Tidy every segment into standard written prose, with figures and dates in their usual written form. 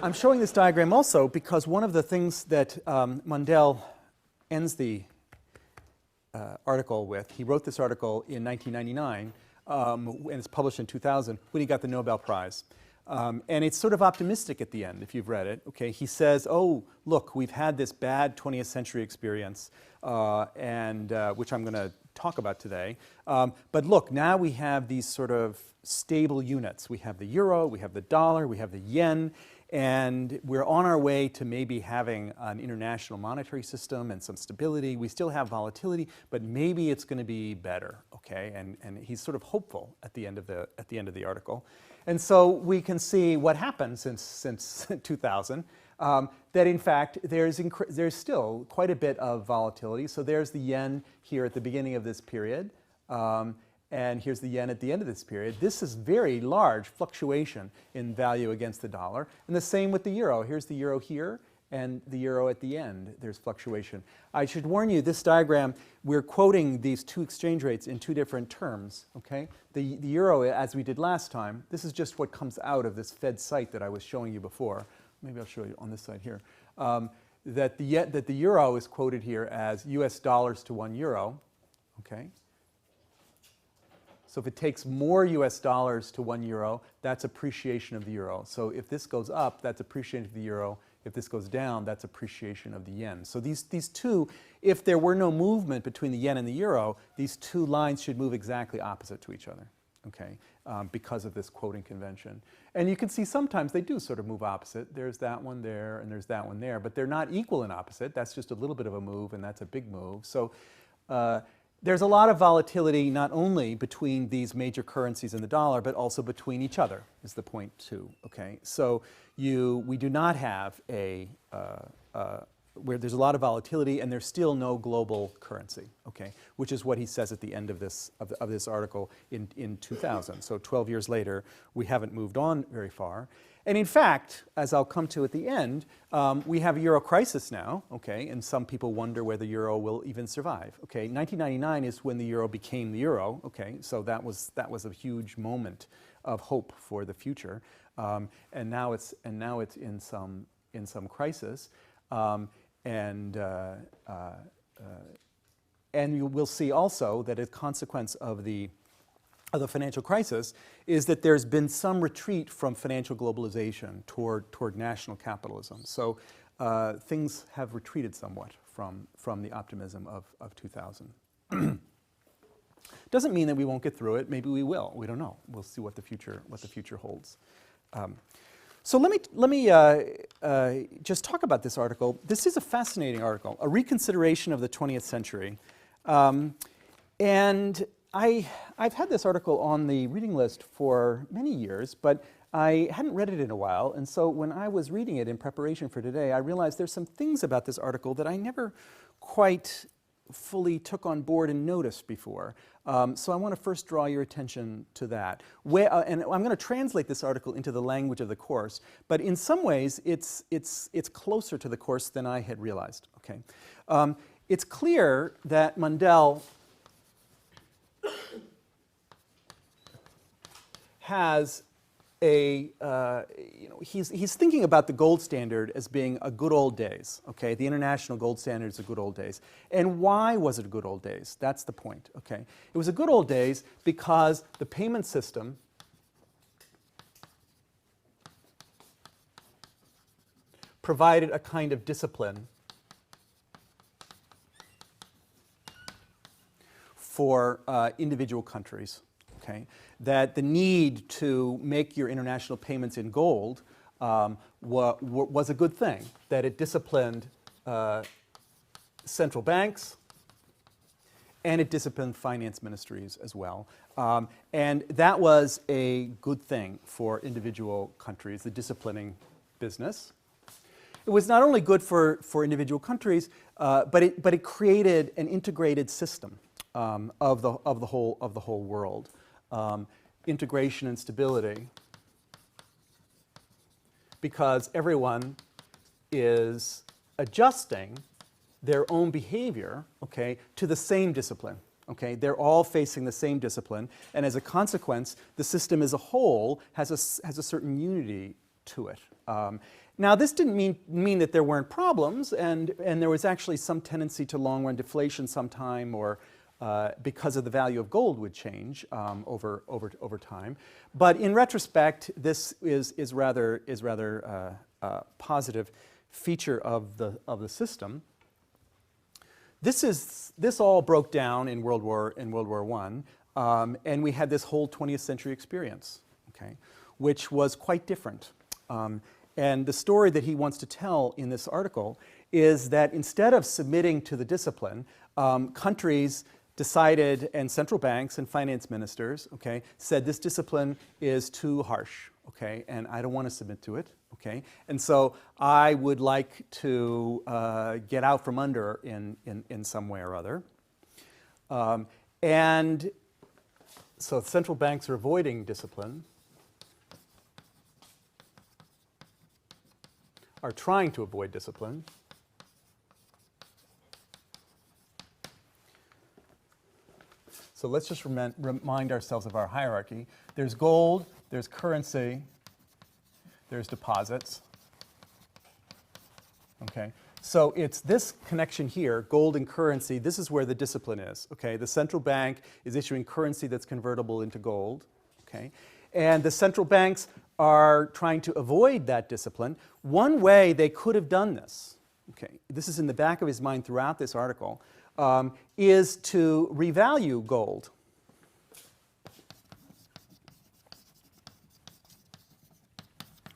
I'm showing this diagram also because one of the things that Mundell ends the article with, he wrote this article in 1999, and it's published in 2000 when he got the Nobel Prize. And it's sort of optimistic at the end, if you've read it. Okay, he says, oh, look, we've had this bad 20th century experience, which I'm going to talk about today. But look, now we have these sort of stable units. We have the euro, we have the dollar, we have the yen, and we're on our way to maybe having an international monetary system and some stability. We still have volatility, but maybe it's going to be better. Okay, and he's sort of hopeful at the end of the article. And so we can see what happened since 2000, that in fact there's still quite a bit of volatility. So there's the yen here at the beginning of this period, and here's the yen at the end of this period. This is very large fluctuation in value against the dollar. And the same with the euro. Here's the euro here, and the euro at the end. There's fluctuation. I should warn you, this diagram, we're quoting these two exchange rates in two different terms. Okay? The euro, as we did last time, this is just what comes out of this Fed site that I was showing you before. Maybe I'll show you on this side here. That the euro is quoted here as US dollars to 1 euro. Okay? So if it takes more US dollars to 1 euro, that's appreciation of the euro. So if this goes up, that's appreciation of the euro. If this goes down, that's appreciation of the yen. So these two, if there were no movement between the yen and the euro, these two lines should move exactly opposite to each other, okay, because of this quoting convention. And you can see sometimes they do sort of move opposite. There's that one there, and there's that one there, but they're not equal and opposite. That's just a little bit of a move, and that's a big move. So there's a lot of volatility not only between these major currencies and the dollar, but also between each other, is the point too, okay? So we do not have where there's a lot of volatility and there's still no global currency, okay? Which is what he says at the end of this article in 2000. So 12 years later, we haven't moved on very far. And in fact, as I'll come to at the end, we have a euro crisis now, okay, and some people wonder whether the euro will even survive. Okay, 1999 is when the euro became the euro, okay, so that was a huge moment of hope for the future, and now it's in some crisis, and you will see also that a consequence of the financial crisis is that there's been some retreat from financial globalization toward national capitalism. So things have retreated somewhat from the optimism of 2000. Doesn't mean that we won't get through it. Maybe we will. We don't know. We'll see what the future holds. So let me just talk about this article. This is a fascinating article, a reconsideration of the 20th century, and I've had this article on the reading list for many years, but I hadn't read it in a while, and so when I was reading it in preparation for today, I realized there's some things about this article that I never quite fully took on board and noticed before. So I want to first draw your attention to that. And I'm going to translate this article into the language of the course, but in some ways it's closer to the course than I had realized. Okay, it's clear that Mundell has he's thinking about the gold standard as being a good old days, okay? The international gold standard is a good old days. And why was it a good old days? That's the point, okay? It was a good old days because the payment system provided a kind of discipline for individual countries. Okay, that the need to make your international payments in gold was a good thing, that it disciplined central banks and it disciplined finance ministries as well. And that was a good thing for individual countries, the disciplining business. It was not only good for individual countries, but it created an integrated system of the whole world. Integration and stability, because everyone is adjusting their own behavior, okay, to the same discipline, Okay? They're all facing the same discipline, and as a consequence, the system as a whole has a certain unity to it. Now, this didn't mean that there weren't problems, and there was actually some tendency to long-run deflation sometime, or because of the value of gold would change over time. But in retrospect, this is rather positive feature of the system. This all broke down in World War I, and we had this whole 20th century experience, okay, which was quite different. And the story that he wants to tell in this article is that instead of submitting to the discipline, countries decided, and central banks and finance ministers, okay, said this discipline is too harsh, okay, and I don't want to submit to it, okay, and so I would like to get out from under in some way or other. And so central banks are avoiding discipline, are trying to avoid discipline. So let's just remind ourselves of our hierarchy. There's gold, there's currency, there's deposits. Okay, so it's this connection here, gold and currency. This is where the discipline is. Okay, the central bank is issuing currency that's convertible into gold. Okay, and the central banks are trying to avoid that discipline. One way they could have done this, okay, this is in the back of his mind throughout this article, is to revalue gold.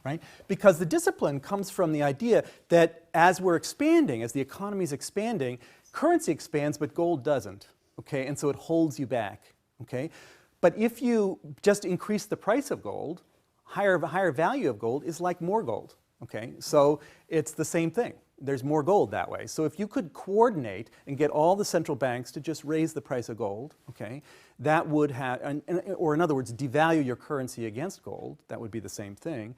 Right? Because the discipline comes from the idea that as we're expanding, as the economy is expanding, currency expands, but gold doesn't. Okay? And so it holds you back. Okay? But if you just increase the price of gold, higher value of gold is like more gold. Okay? So it's the same thing. There's more gold that way. So if you could coordinate and get all the central banks to just raise the price of gold, okay, that would have, or in other words, devalue your currency against gold, that would be the same thing,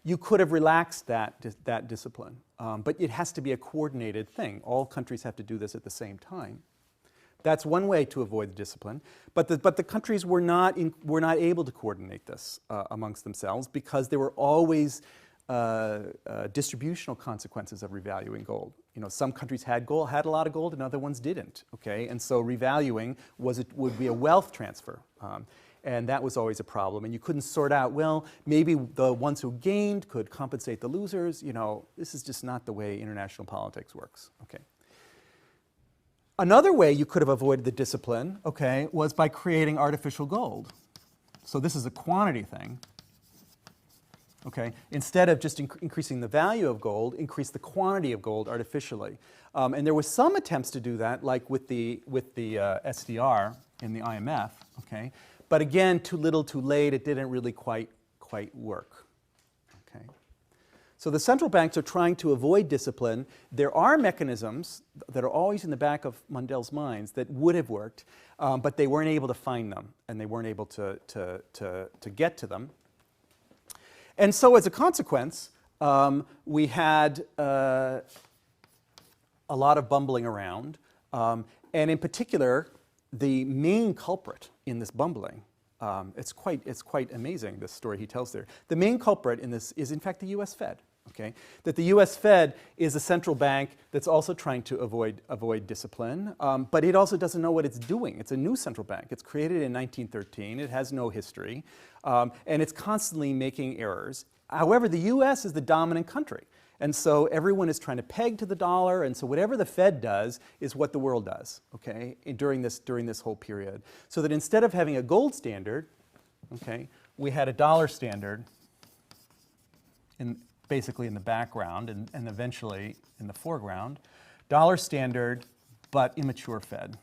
you could have relaxed that discipline. But it has to be a coordinated thing. All countries have to do this at the same time. That's one way to avoid the discipline. But the countries were not able to coordinate this amongst themselves because there were always distributional consequences of revaluing gold. You know, some countries had a lot of gold, and other ones didn't. Okay, and so revaluing would be a wealth transfer, and that was always a problem. And you couldn't sort out, well, maybe the ones who gained could compensate the losers. You know, this is just not the way international politics works. Okay. Another way you could have avoided the discipline, okay, was by creating artificial gold. So this is a quantity thing. Okay, instead of just increasing the value of gold, increase the quantity of gold artificially. And there were some attempts to do that, like with the SDR in the IMF. Okay, but again, too little, too late. It didn't really quite work. Okay, so the central banks are trying to avoid discipline. There are mechanisms that are always in the back of Mundell's minds that would have worked, but they weren't able to find them, and they weren't able to get to them. And so as a consequence, we had a lot of bumbling around, and in particular, the main culprit in this bumbling, it's quite amazing, this story he tells there. The main culprit in this is in fact the US Fed. Okay? That the US Fed is a central bank that's also trying to avoid discipline, but it also doesn't know what it's doing. It's a new central bank. It's created in 1913. It has no history, and it's constantly making errors. However, the US is the dominant country, and so everyone is trying to peg to the dollar, and so whatever the Fed does is what the world does, okay, during this whole period. So that instead of having a gold standard, okay, we had a dollar standard basically in the background and eventually in the foreground. Dollar standard, but immature Fed.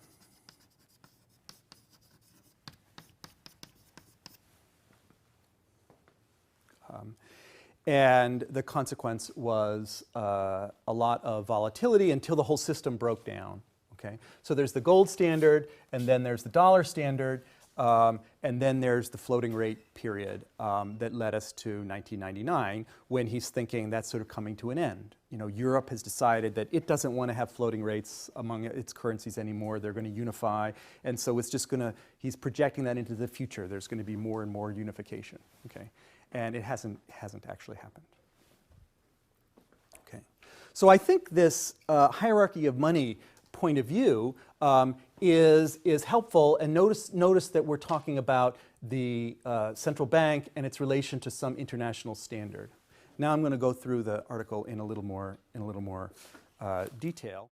And the consequence was a lot of volatility until the whole system broke down. Okay? So there's the gold standard, and then there's the dollar standard. And then there's the floating rate period that led us to 1999, when he's thinking that's sort of coming to an end. You know, Europe has decided that it doesn't want to have floating rates among its currencies anymore. They're going to unify, and so it's just going to, he's projecting that into the future. There's going to be more and more unification, okay? And it hasn't actually happened. Okay. So I think this hierarchy of money point of view is helpful, and notice that we're talking about the central bank and its relation to some international standard. Now I'm going to go through the article in a little more detail.